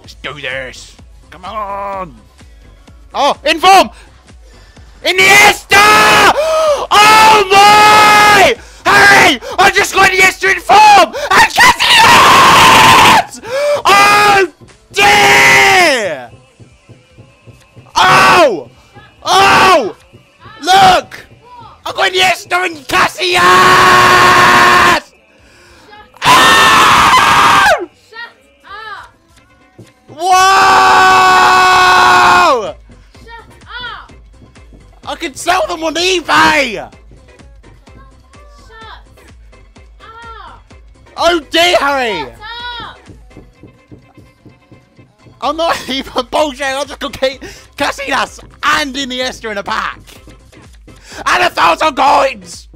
Let's do this. Come on. Oh, inform! Iniesta! Oh my! Hurry! I just got Iniesta in form! And Casillas! Oh dear! Oh! Oh! Look! I got Iniesta and Casillas! Oh! Shut up! Whoa! Shut up! I can sell them on eBay! Shut up! Oh dear, Harry! Shut up! I'm not even bullshit, I just got Casillas and Iniesta in a pack! And 1,000 coins!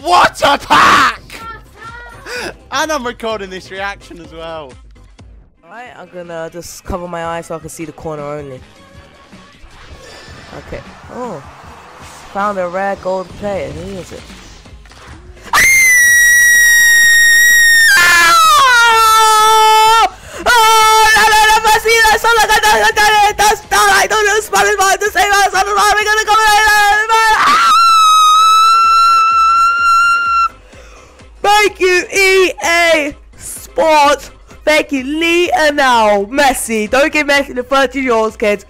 What a pack! And I'm recording this reaction as well. Alright, I'm gonna just cover my eyes so I can see the corner only. Okay. Oh. Found a rare gold player. Who is it? Thank you, EA Sports. Thank you, Lionel Messi. Don't give Messi the 13-year-olds, kids.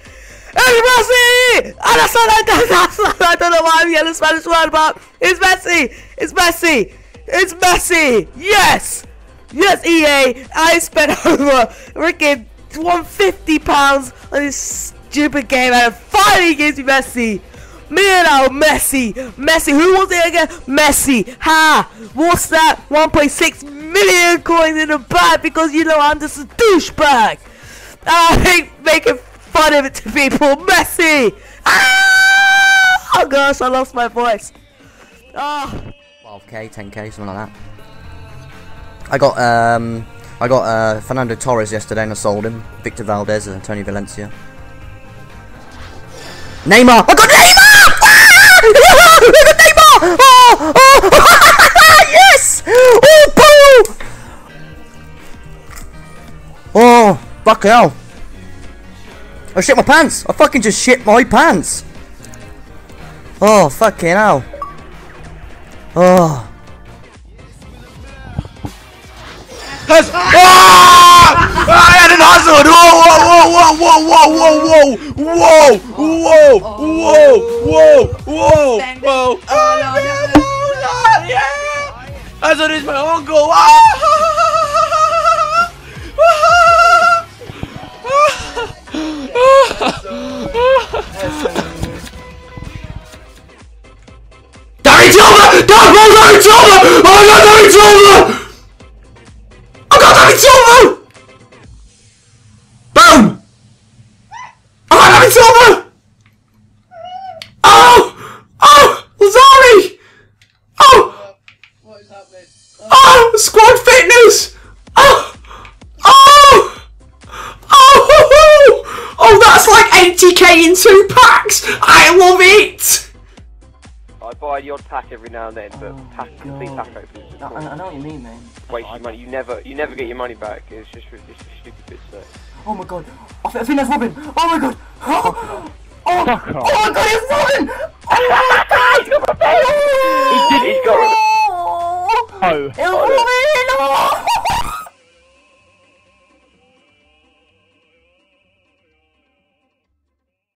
It's Messi! I don't know why I'm yelling Spanish word, but it's Messi! It's Messi! It's Messi! Yes! Yes, EA! I spent over freaking £150 on this stupid game and it finally gives me Messi! Lionel Messi! Messi! Who was it again? Messi! Ha! What's that? 1.6 million coins in the bag because you know I'm just a douchebag! I hate making fun of it to people. Messi! Ah! Oh gosh, I lost my voice. Oh. 12k, 10k, something like that. I got Fernando Torres yesterday and I sold him. Victor Valdez and Tony Valencia. Neymar! I got Neymar! I got Neymar! Oh! Oh! Yes! Oh, boo! Oh, fuck hell. I shit my pants! I fucking just shit my pants! Oh, fucking hell. Oh. I had an hazard! Whoa, whoa, whoa, whoa, whoa, whoa, whoa, whoa, whoa, whoa, whoa, whoa. Oh, yeah! Hazard is my uncle! Danny Silva! Danny Silva! Oh, I got Danny Silva! I got Danny Silva! Boom! I got Danny Silva! Oh! Oh! Lazari! Oh! What is happening? Oh! Squad fitness! Oh! Oh! Oh! Oh, that's like 80k in 2 packs! I love it! I buy the odd pack every now and then, but complete pack openings. I know what you mean, man. Waste your money. You never get your money back. It's just a stupid bit. So. Oh my god. I think that's Robin. Oh my god. Oh my god, it's Robin! Oh my god!